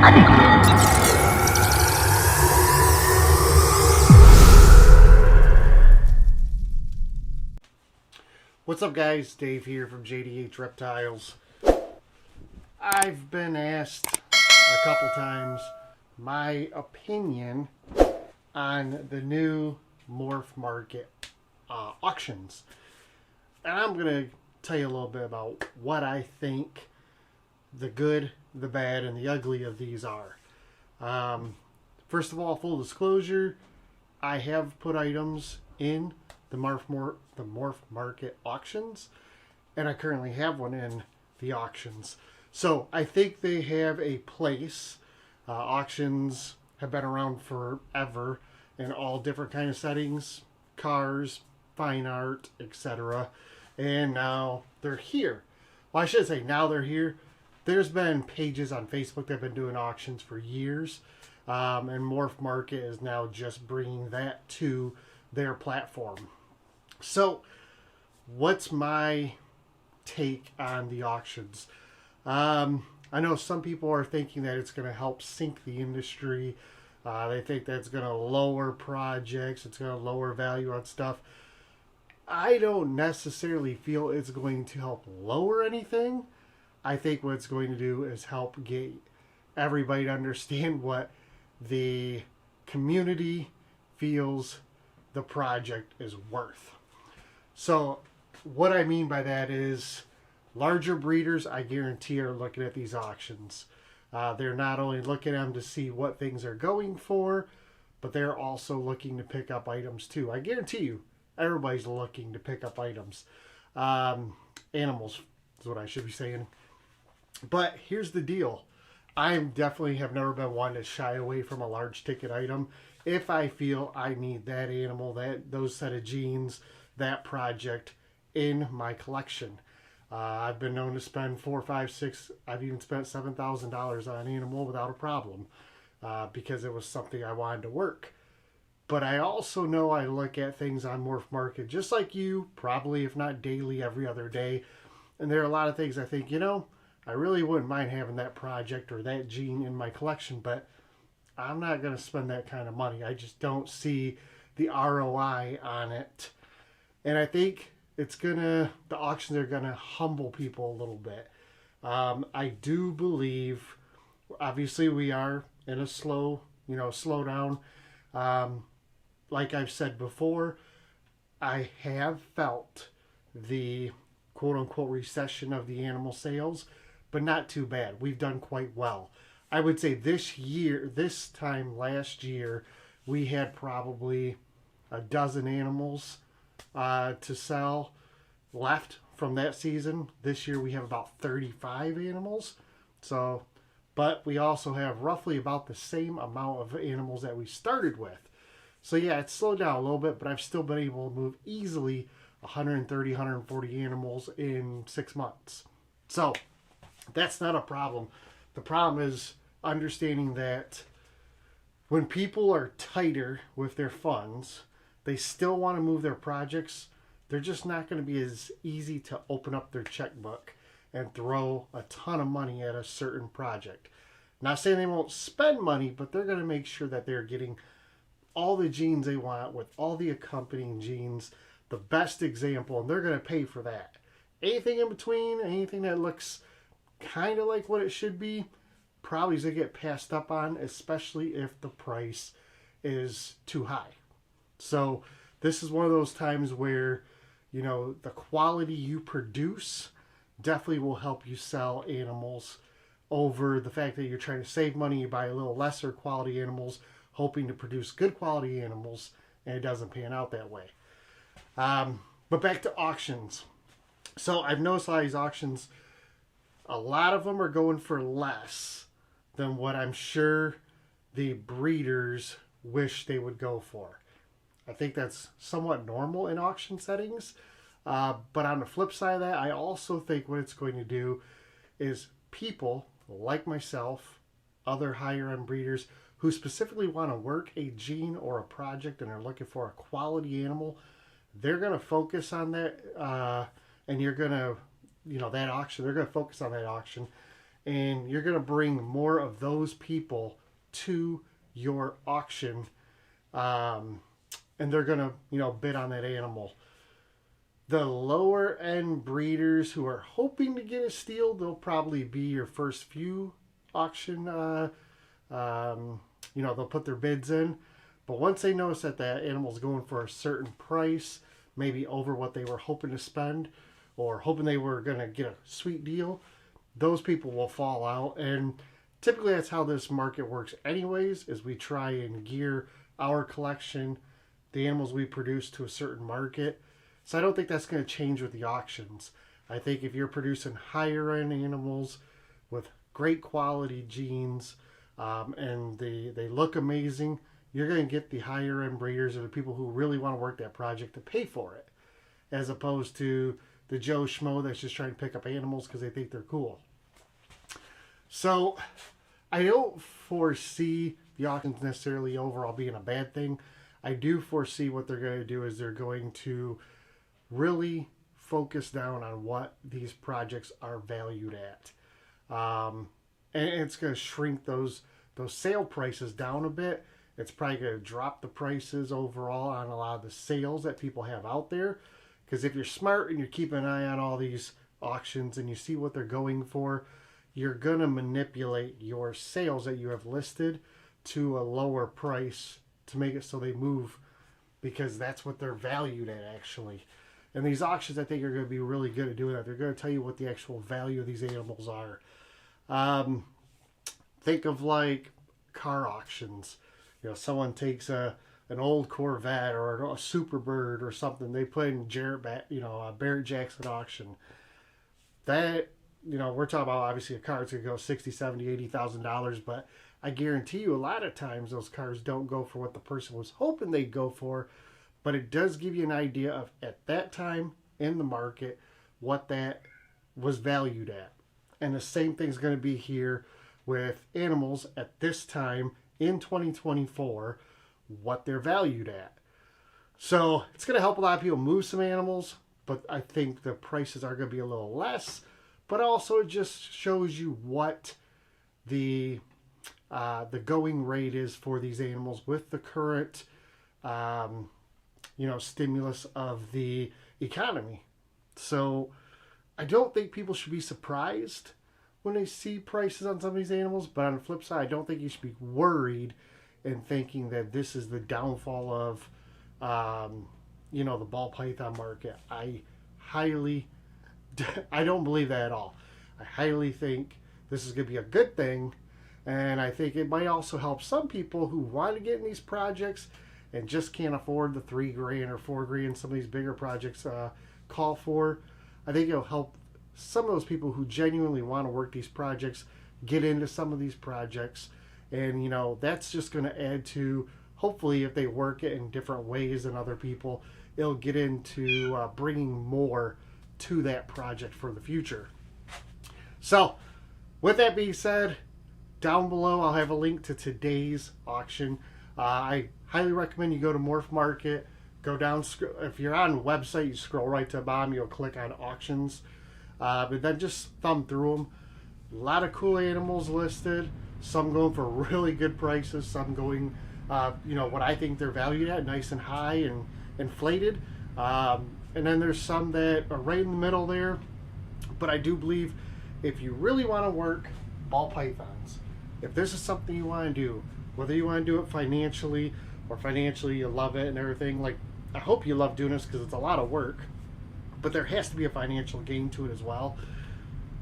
What's up, guys? Dave here from JDH Reptiles. I've been asked a couple times my opinion on the new Morph Market auctions. And I'm going to tell you a little bit about what I think the good, the bad, and the ugly of these are. First of all, full disclosure, I have put items in the Morph Market Auctions, and I currently have one in the auctions. So I think they have a place. Auctions have been around forever in all different kind of settings, cars, fine art, etc. And now they're here. Well, I should say now they're here. There's been pages on Facebook that have been doing auctions for years, and Morph Market is now just bringing that to their platform. So, what's my take on the auctions? I know some people are thinking that it's going to help sink the industry. They think that's going to lower projects. It's going to lower value on stuff. I don't necessarily feel it's going to help lower anything. I think what it's going to do is help get everybody to understand what the community feels the project is worth. So what I mean by that is larger breeders, I guarantee, are looking at these auctions. They're not only looking at them to see what things are going for, but they're also looking to pick up items too. I guarantee you, everybody's looking to pick up items. Animals is what I should be saying. But here's the deal. I definitely have never been one to shy away from a large ticket item if I feel I need that animal, those set of genes, that project in my collection. I've been known to spend $4, $5, $6. I've even spent $7,000 on an animal without a problem because it was something I wanted to work. But I also know I look at things on Morph Market just like you, probably if not daily, every other day. And there are a lot of things I think, I really wouldn't mind having that project or that gene in my collection, but I'm not going to spend that kind of money. I just don't see the ROI on it. And I think the auctions are going to humble people a little bit. I do believe, obviously we are in a slowdown. Like I've said before, I have felt the quote-unquote recession of the animal sales, but not too bad. We've done quite well. I would say this time last year, we had probably a dozen animals to sell left from that season. This year we have about 35 animals. So, but we also have roughly about the same amount of animals that we started with. So yeah, it's slowed down a little bit, but I've still been able to move easily 130, 140 animals in 6 months. So that's not a problem. The problem is understanding that when people are tighter with their funds, they still want to move their projects. They're just not going to be as easy to open up their checkbook and throw a ton of money at a certain project. Not saying they won't spend money, but they're going to make sure that they're getting all the genes they want with all the accompanying genes, the best example, and they're going to pay for that. Anything in between, anything that looks kind of like what it should be, probably is going to get passed up on, especially if the price is too high. So this is one of those times where, the quality you produce definitely will help you sell animals over the fact that you're trying to save money. You buy a little lesser quality animals, hoping to produce good quality animals, and it doesn't pan out that way. But back to auctions. So I've noticed a lot of these auctions, a lot of them are going for less than what I'm sure the breeders wish they would go for. I think that's somewhat normal in auction settings. But on the flip side of that, I also think what it's going to do is people like myself, other higher end breeders who specifically want to work a gene or a project and are looking for a quality animal, they're going to focus on that. And you're going to, that auction, they're going to focus on that auction. and you're going to bring more of those people to your auction, and they're going to, bid on that animal. The lower end breeders who are hoping to get a steal, they'll probably be your first few auction. They'll put their bids in. But once they notice that that animal's going for a certain price, maybe over what they were hoping to spend, or hoping they were going to get a sweet deal, those people will fall out. And typically that's how this market works anyways, is we try and gear our collection, the animals we produce, to a certain market. So I don't think that's going to change with the auctions. I think if you're producing higher end animals with great quality genes, and they look amazing, you're going to get the higher end breeders, or the people who really want to work that project to pay for it, as opposed to the Joe Schmo that's just trying to pick up animals because they think they're cool. So I don't foresee the auctions necessarily overall being a bad thing. I do foresee what they're going to do is they're going to really focus down on what these projects are valued at. And it's going to shrink those sale prices down a bit. It's probably going to drop the prices overall on a lot of the sales that people have out there. Because if you're smart and you're keeping an eye on all these auctions and you see what they're going for, you're going to manipulate your sales that you have listed to a lower price to make it so they move, because that's what they're valued at actually. And these auctions, I think, are going to be really good at doing that. They're going to tell you what the actual value of these animals are. Think of like car auctions. Someone takes an old Corvette or a Superbird or something. They put in a Barrett Jackson auction. That, we're talking about obviously a car that's going to go $60,000, $70,000, $80,000, but I guarantee you a lot of times those cars don't go for what the person was hoping they'd go for. But it does give you an idea of, at that time in the market, what that was valued at. And the same thing's going to be here with animals at this time in 2024, what they're valued at. So it's going to help a lot of people move some animals, but I think the prices are going to be a little less. But also it just shows you what the going rate is for these animals with the current stimulus of the economy. So I don't think people should be surprised when they see prices on some of these animals, but on the flip side, I don't think you should be worried and thinking that this is the downfall of the ball python market. I don't believe that at all. I highly think this is going to be a good thing, and I think it might also help some people who want to get in these projects and just can't afford the $3,000 or $4,000 some of these bigger projects call for. I think it'll help some of those people who genuinely want to work these projects get into some of these projects. And, that's just going to add to, hopefully, if they work it in different ways than other people, it'll get into bringing more to that project for the future. So, with that being said, down below I'll have a link to today's auction. I highly recommend you go to Morph Market, go down, if you're on the website, you scroll right to the bottom, you'll click on auctions, but then just thumb through them. A lot of cool animals listed, some going for really good prices, some going, what I think they're valued at, nice and high and inflated, and then there's some that are right in the middle there. But I do believe if you really want to work ball pythons, if this is something you want to do, whether you want to do it financially or financially you love it and everything, like, I hope you love doing this because it's a lot of work, but there has to be a financial gain to it as well.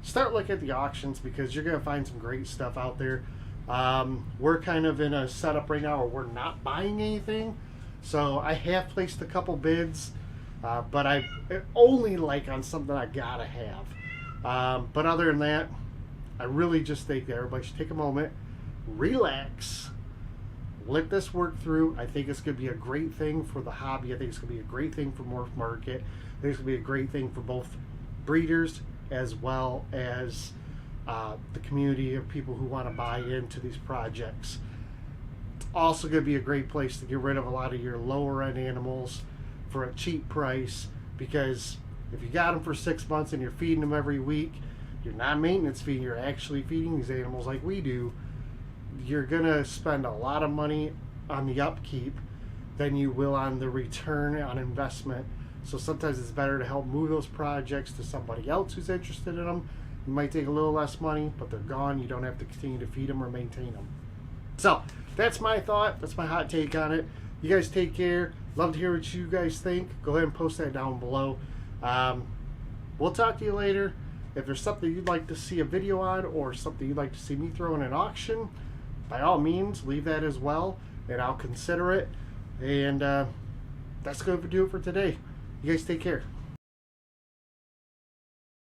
Start looking at the auctions because you're going to find some great stuff out there. We're kind of in a setup right now where we're not buying anything, so I have placed a couple bids, but I only like on something I gotta have. But other than that, I really just think that everybody should take a moment, relax, let this work through. I think it's going to be a great thing for the hobby. I think it's going to be a great thing for Morph Market. I think it's going to be a great thing for both breeders as well as the community of people who want to buy into these projects. It's also going to be a great place to get rid of a lot of your lower end animals for a cheap price, because if you got them for 6 months and you're feeding them every week, you're not maintenance feeding, you're actually feeding these animals like we do, you're gonna spend a lot of money on the upkeep than you will on the return on investment. So sometimes it's better to help move those projects to somebody else who's interested in them. You might take a little less money, but they're gone. You don't have to continue to feed them or maintain them. So that's my thought. That's my hot take on it. You guys take care. Love to hear what you guys think. Go ahead and post that down below. We'll talk to you later. If there's something you'd like to see a video on or something you'd like to see me throw in an auction, by all means, leave that as well, and I'll consider it. And that's going to do it for today. You guys take care.